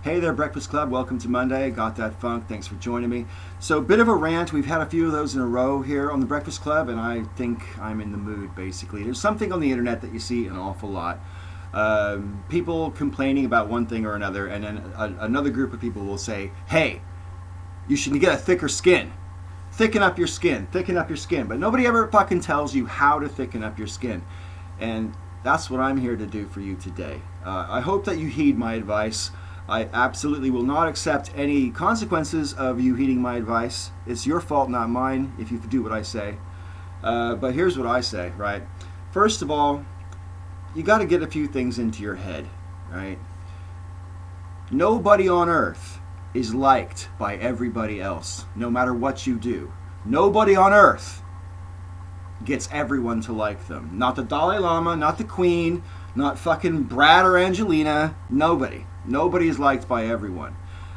Hey there, Breakfast Club. Welcome to Monday. Got that funk. Thanks for joining me. So, bit of a rant. We've had a few of those in a row here on the Breakfast Club, and I think I'm in the mood, basically. There's something on the internet that you see an awful lot. People complaining about one thing or another, and then another group of people will say, hey, you should get a thicker skin. Thicken up your skin. Thicken up your skin. But nobody ever fucking tells you how to thicken up your skin. And that's what I'm here to do for you today. I hope that you heed my advice. I absolutely will not accept any consequences of you heeding my advice. It's your fault, not mine, if you do what I say. But here's what I say, right? First of all, you got to get a few things into your head, right? Nobody on earth is liked by everybody else, no matter what you do. Nobody on earth gets everyone to like them. Not the Dalai Lama, not the Queen, not fucking Brad or Angelina. Nobody. Nobody is liked by everyone.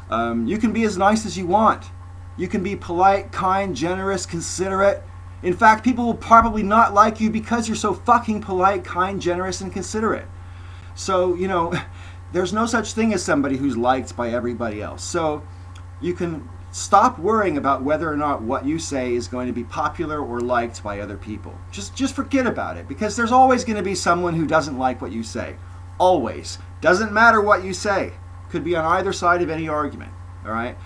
You can be as nice as you want. You can be polite, kind, generous, considerate. In fact, people will probably not like you because you're so fucking polite, kind, generous, and considerate. So, there's no such thing as somebody who's liked by everybody else. So you can stop worrying about whether or not what you say is going to be popular or liked by other people. Just forget about it, because there's always going to be someone who doesn't like what you say. Always. Doesn't matter what you say. Could be on either side of any argument. All right?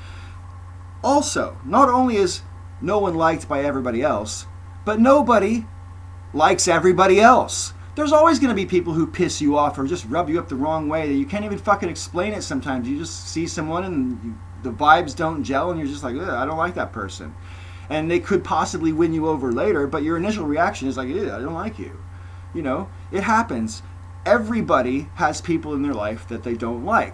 Also, not only is no one liked by everybody else, but nobody likes everybody else. There's always going to be people who piss you off or just rub you up the wrong way that you can't even fucking explain it sometimes. You just see someone and the vibes don't gel and you're just like, I don't like that person. And they could possibly win you over later, but your initial reaction is like, I don't like you. It happens. Everybody has people in their life that they don't like.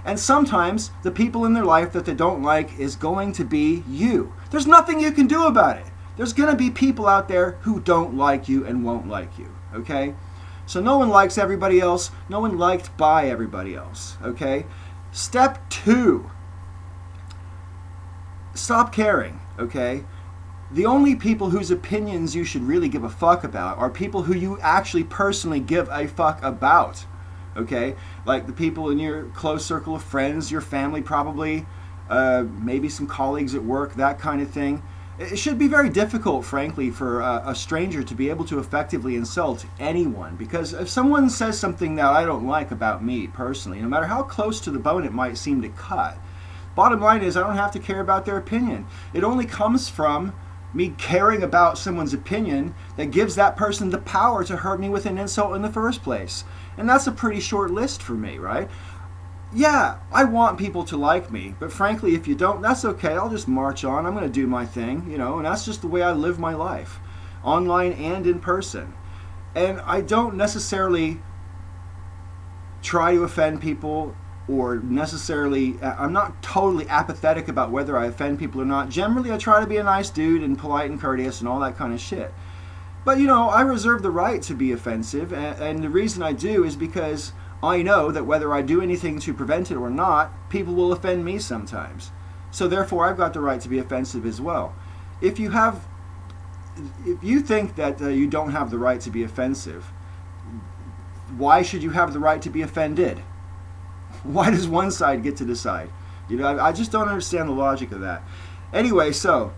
And sometimes the people in their life that they don't like is going to be you. There's nothing you can do about it. There's going to be people out there who don't like you and won't like you. Okay? So no one likes everybody else. No one liked by everybody else. Okay? Step 2. Stop caring. Okay? The only people whose opinions you should really give a fuck about are people who you actually personally give a fuck about. Okay? Like the people in your close circle of friends, your family probably, maybe some colleagues at work, that kind of thing. It should be very difficult, frankly, for a stranger to be able to effectively insult anyone. Because if someone says something that I don't like about me personally, no matter how close to the bone it might seem to cut, bottom line is I don't have to care about their opinion. It only comes from me caring about someone's opinion that gives that person the power to hurt me with an insult in the first place. And that's a pretty short list for me, right? Yeah, I want people to like me, but frankly, if you don't, that's okay. I'll just march on. I'm going to do my thing, and that's just the way I live my life, online and in person. And I don't necessarily try to offend people or necessarily, I'm not totally apathetic about whether I offend people or not. Generally, I try to be a nice dude and polite and courteous and all that kind of shit. But, I reserve the right to be offensive, and the reason I do is because I know that whether I do anything to prevent it or not, people will offend me sometimes. So therefore, I've got the right to be offensive as well. If you think that you don't have the right to be offensive, why should you have the right to be offended? Why does one side get to decide? I just don't understand the logic of that. Anyway, so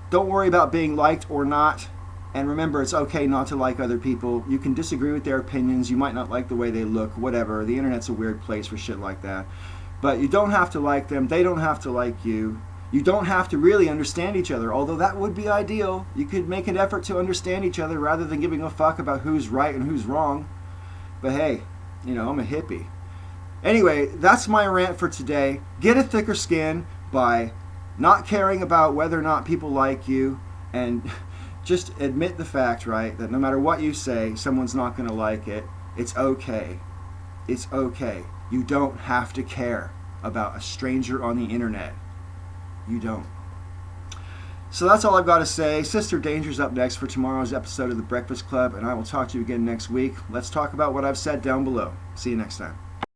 don't worry about being liked or not. And remember, it's okay not to like other people. You can disagree with their opinions. You might not like the way they look, whatever. The internet's a weird place for shit like that. But you don't have to like them. They don't have to like you. You don't have to really understand each other, although that would be ideal. You could make an effort to understand each other rather than giving a fuck about who's right and who's wrong. But hey, I'm a hippie. Anyway, that's my rant for today. Get a thicker skin by not caring about whether or not people like you, and just admit the fact, right, that no matter what you say, someone's not going to like it. It's okay. It's okay. You don't have to care about a stranger on the internet. You don't. So that's all I've got to say. Sister Danger's up next for tomorrow's episode of The Breakfast Club, and I will talk to you again next week. Let's talk about what I've said down below. See you next time.